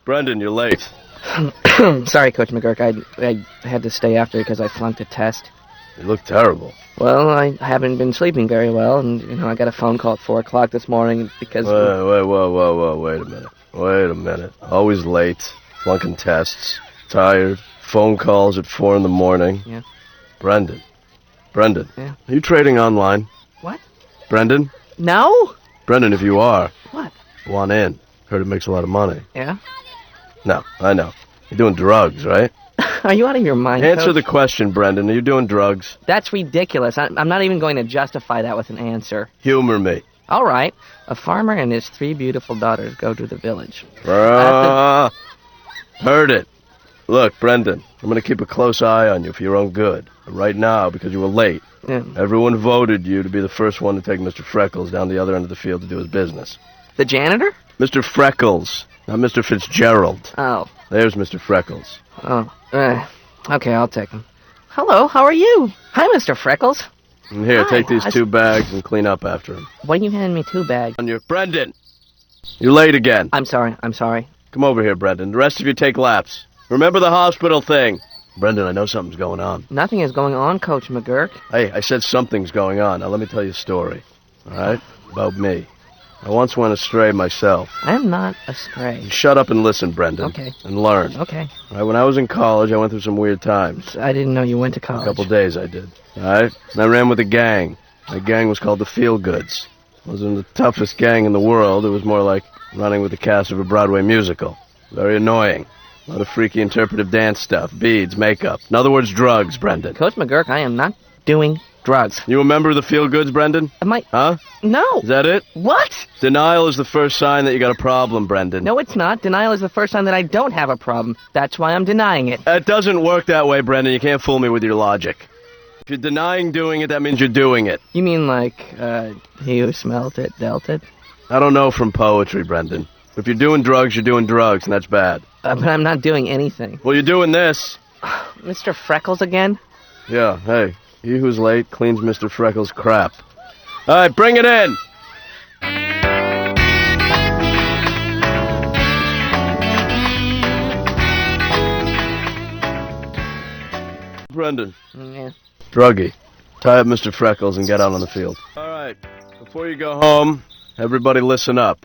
Brendon, you're late. Sorry, Coach Mcguirk. I had to stay after because I flunked a test. You look terrible. Well, I haven't been sleeping very well, and, I got a phone call at 4 o'clock this morning because... Whoa, wait a minute. Always late, flunking tests, tired, phone calls at 4 in the morning. Yeah. Brendon. Yeah. Are you trading online? What? Brendon? No? Brendon, if you are, What? want in. Heard it makes a lot of money. Yeah? No, I know. You're doing drugs, right? Are you out of your mind, Answer Coach? the question, Brendon. Are you doing drugs? That's ridiculous. I'm not even going to justify that with an answer. Humor me. All right. A farmer and his 3 beautiful daughters go to the village. Heard it. Look, Brendon, I'm going to keep a close eye on you for your own good. But right now, because you were late, everyone voted you to be the first one to take Mr. Freckles down the other end of the field to do his business. The janitor? Mr. Freckles, not Mr. Fitzgerald. Oh. There's Mr. Freckles. Oh. Okay, I'll take him. Hello, how are you? Hi, Mr. Freckles. And here, Hi, take these 2 bags and clean up after him. Why are you handing me 2 bags? On your Brendon, you're late again. I'm sorry. Come over here, Brendon. The rest of you take laps. Remember the hospital thing. Brendon, I know something's going on. Nothing is going on, Coach Mcguirk. Hey, I said something's going on. Now let me tell you a story. All right? About me. I once went astray myself. I'm not astray. Shut up and listen, Brendon. Okay. And learn. Okay. All right, when I was in college, I went through some weird times. I didn't know you went to college. A couple days I did. All right? And I ran with a gang. My gang was called the Feel Goods. It wasn't the toughest gang in the world. It was more like running with the cast of a Broadway musical. Very annoying. A lot of freaky interpretive dance stuff, beads, makeup. In other words, drugs, Brendon. Coach Mcguirk, I am not doing drugs. You a member of the Feel Goods, Brendon? Am I? Huh? No. Is that it? What? Denial is the first sign that you got a problem, Brendon. No, it's not. Denial is the first sign that I don't have a problem. That's why I'm denying it. It doesn't work that way, Brendon. You can't fool me with your logic. If you're denying doing it, that means you're doing it. You mean like, he who smelt it, dealt it? I don't know from poetry, Brendon. If you're doing drugs, you're doing drugs, and that's bad. But I'm not doing anything. Well, you're doing this. Mr. Freckles again? Yeah, hey. He who's late cleans Mr. Freckles' crap. All right, bring it in! Brendon. Yeah. Druggy. Tie up Mr. Freckles and get out on the field. All right, before you go home, everybody listen up.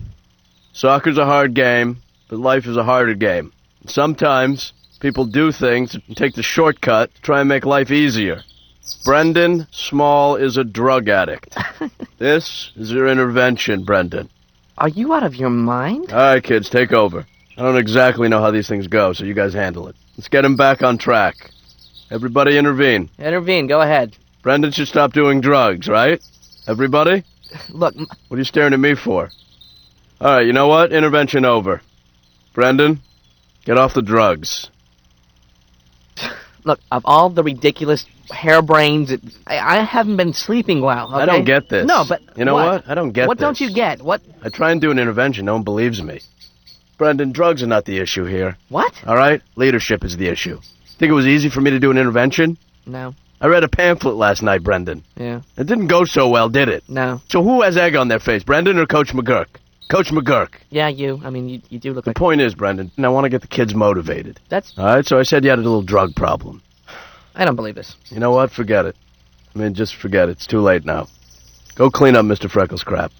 Soccer's a hard game, but life is a harder game. Sometimes people do things and take the shortcut to try and make life easier. Brendon Small is a drug addict. This is your intervention, Brendon. Are you out of your mind? All right, kids, take over. I don't exactly know how these things go, so you guys handle it. Let's get him back on track. Everybody intervene. Intervene, go ahead. Brendon should stop doing drugs, right? Everybody? Look... What are you staring at me for? All right, you know what? Intervention over. Brendon, get off the drugs. Look, of all the ridiculous harebrains, I haven't been sleeping well, okay? I don't get this. No, but you know what? I don't get what this. What don't you get? What? I try and do an intervention. No one believes me. Brendon, drugs are not the issue here. What? All right? Leadership is the issue. Think it was easy for me to do an intervention? No. I read a pamphlet last night, Brendon. Yeah. It didn't go so well, did it? No. So who has egg on their face, Brendon or Coach Mcguirk? Coach Mcguirk. Yeah, you. I mean, you do look like... The point is, Brendon, I want to get the kids motivated. That's... All right, so I said you had a little drug problem. I don't believe this. You know what? Forget it. I mean, just forget it. It's too late now. Go clean up Mr. Freckles' crap.